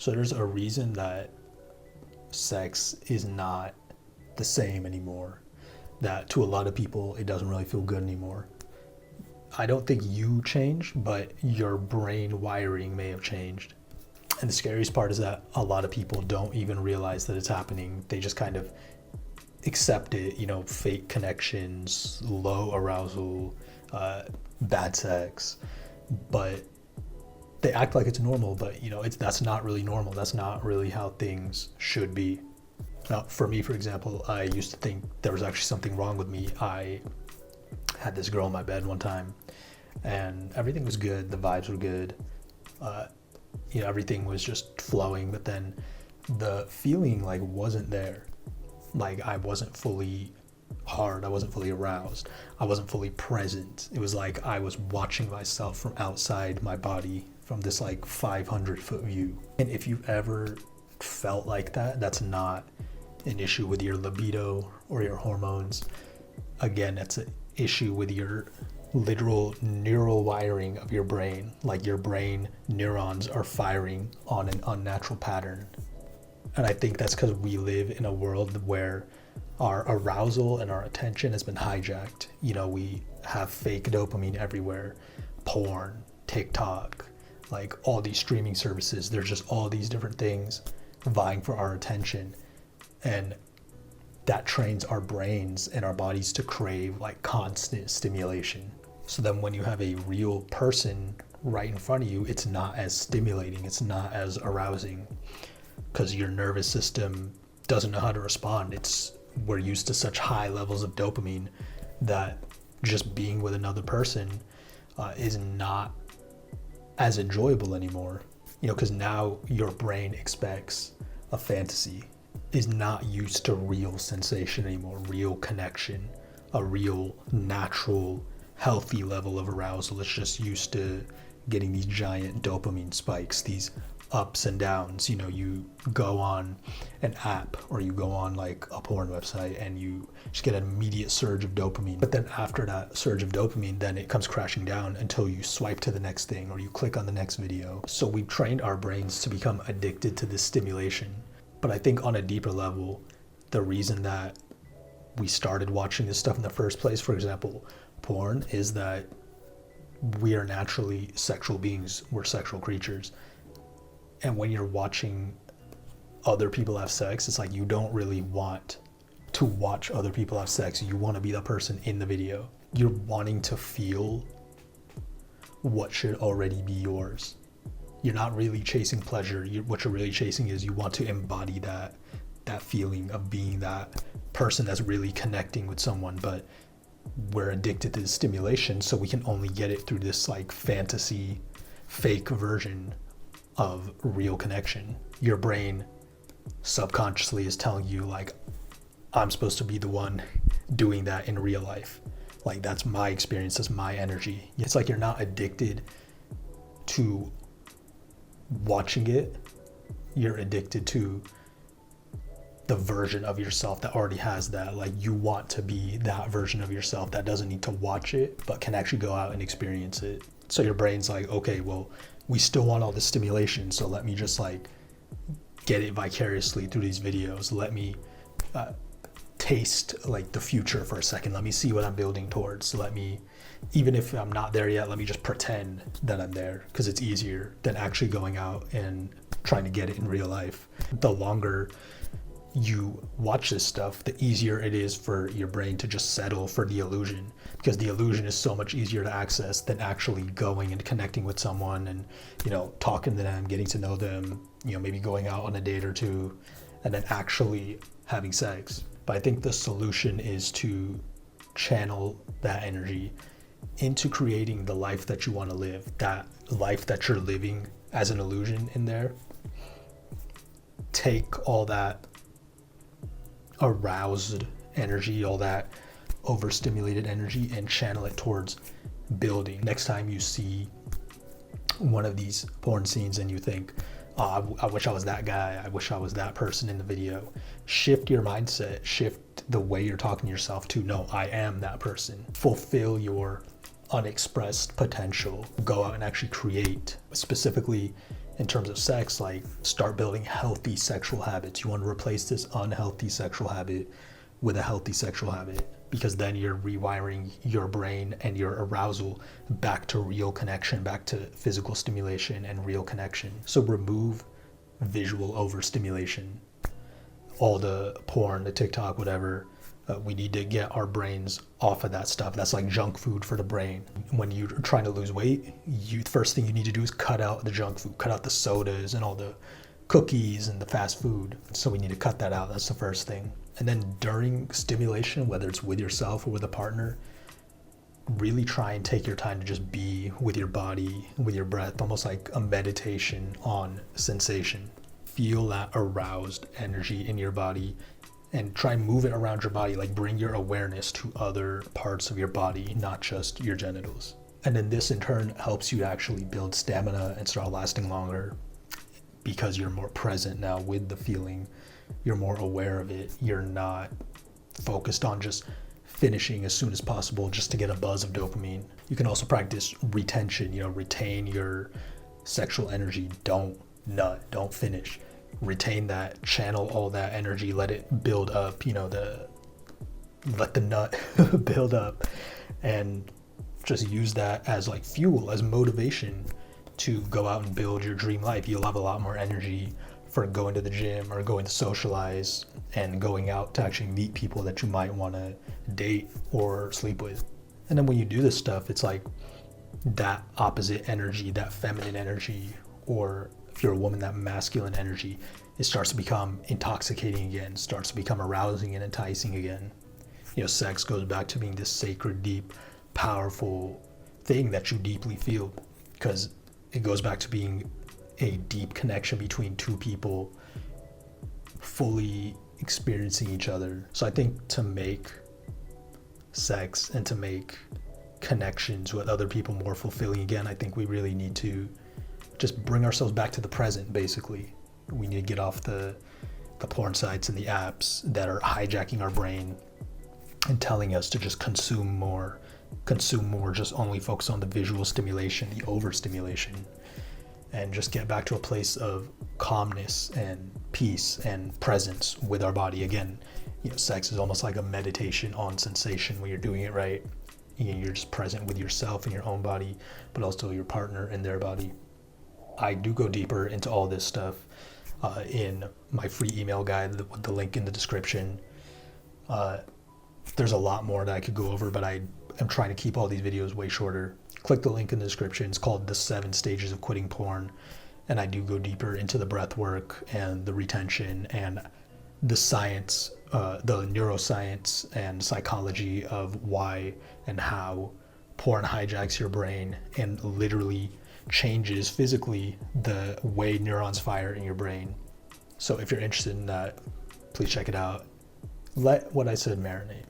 So there's a reason that sex is not the same anymore, that to a lot of people it doesn't really feel good anymore. I don't think you changed, but your brain wiring may have changed. And the scariest part is that a lot of people don't even realize that it's happening. They just kind of accept it, fake connections, low arousal, bad sex, but they act like it's normal, but that's not really normal. That's not really how things should be. Now, for me, for example, I used to think there was actually something wrong with me. I had this girl in my bed one time, and everything was good. The vibes were good. Everything was just flowing, but then the feeling wasn't there. I wasn't fully hard. I wasn't fully aroused. I wasn't fully present. It was like I was watching myself from outside my body from this 500-foot view. And if you've ever felt like that, that's not an issue with your libido or your hormones. Again, it's an issue with your literal neural wiring of your brain. Your brain neurons are firing on an unnatural pattern. And I think that's because we live in a world where our arousal and our attention has been hijacked. We have fake dopamine everywhere, porn, TikTok, all these streaming services. There's just all these different things vying for our attention. And that trains our brains and our bodies to crave constant stimulation. So then when you have a real person right in front of you, it's not as stimulating, it's not as arousing, because your nervous system doesn't know how to respond. We're used to such high levels of dopamine that just being with another person is not as enjoyable anymore. Because now your brain expects a fantasy, is not used to real sensation anymore, real connection, a real natural healthy level of arousal. It's just used to getting these giant dopamine spikes, these ups and downs. You go on an app or you go on a porn website and you just get an immediate surge of dopamine. But then after that surge of dopamine, then it comes crashing down until you swipe to the next thing or you click on the next video. So we've trained our brains to become addicted to this stimulation. But I think on a deeper level, the reason that we started watching this stuff in the first place, for example, porn, is that we are naturally sexual beings. We're sexual creatures. And when you're watching other people have sex, it's you don't really want to watch other people have sex. You want to be the person in the video. You're wanting to feel what should already be yours. You're not really chasing pleasure. What you're really chasing is you want to embody that feeling of being that person that's really connecting with someone. But we're addicted to the stimulation, so we can only get it through this fantasy, fake version of real connection. Your brain subconsciously is telling you I'm supposed to be the one doing that in real life. That's my experience, that's my energy. It's you're not addicted to watching it, you're addicted to the version of yourself that already has that. You want to be that version of yourself that doesn't need to watch it but can actually go out and experience it. So your brain's okay, well, we still want all the stimulation, so let me just get it vicariously through these videos. Let me taste the future for a second. Let me see what I'm building towards. Let me, even if I'm not there yet, let me just pretend that I'm there, because it's easier than actually going out and trying to get it in real life. The longer you watch this stuff, the easier it is for your brain to just settle for the illusion, because the illusion is so much easier to access than actually going and connecting with someone and talking to them, getting to know them, maybe going out on a date or two, and then actually having sex. But I think the solution is to channel that energy into creating the life that you want to live, that life that you're living as an illusion in there. Take all that aroused energy, all that overstimulated energy, and channel it towards building. Next time you see one of these porn scenes and you think, oh, I wish I was that guy, I wish I was that person in the video, shift your mindset, shift the way you're talking to yourself to, no, I am that person. Fulfill your unexpressed potential. Go out and actually create. Specifically in terms of sex, like start building healthy sexual habits. You want to replace this unhealthy sexual habit with a healthy sexual habit, because then you're rewiring your brain and your arousal back to real connection, back to physical stimulation and real connection. So remove visual overstimulation, all the porn, the TikTok, whatever. We need to get our brains off of that stuff. That's like junk food for the brain. When you're trying to lose weight, the first thing you need to do is cut out the junk food, cut out the sodas and all the cookies and the fast food. So we need to cut that out. That's the first thing. And then during stimulation, whether it's with yourself or with a partner, really try and take your time to just be with your body, with your breath, almost like a meditation on sensation. Feel that aroused energy in your body and try and move it around your body, like bring your awareness to other parts of your body, not just your genitals. And then this in turn helps you actually build stamina and start lasting longer, because you're more present now with the feeling. You're more aware of it. You're not focused on just finishing as soon as possible just to get a buzz of dopamine. You can also practice retention, retain your sexual energy. Don't nut, don't finish. Retain that, channel all that energy, let it build up, let the nut build up, and just use that as like fuel, as motivation to go out and build your dream life. You'll have a lot more energy for going to the gym or going to socialize and going out to actually meet people that you might want to date or sleep with. And then when you do this stuff, it's like that opposite energy, that feminine energy, or if you're a woman, that masculine energy, it starts to become intoxicating again, starts to become arousing and enticing again. Sex goes back to being this sacred, deep, powerful thing that you deeply feel, because it goes back to being a deep connection between two people fully experiencing each other. So I think to make sex and to make connections with other people more fulfilling again, I think we really need to just bring ourselves back to the present, basically. We need to get off the porn sites and the apps that are hijacking our brain and telling us to just consume more, just only focus on the visual stimulation, the overstimulation, and just get back to a place of calmness and peace and presence with our body. Again, sex is almost like a meditation on sensation when you're doing it right. You're just present with yourself and your own body, but also your partner and their body. I do go deeper into all this stuff in my free email guide with the link in the description. There's a lot more that I could go over, but I am trying to keep all these videos way shorter. Click the link in the description. It's called The 7 Stages of Quitting Porn. And I do go deeper into the breath work and the retention and the science, the neuroscience and psychology of why and how porn hijacks your brain and literally changes physically the way neurons fire in your brain. So if you're interested in that, please check it out. Let what I said marinate.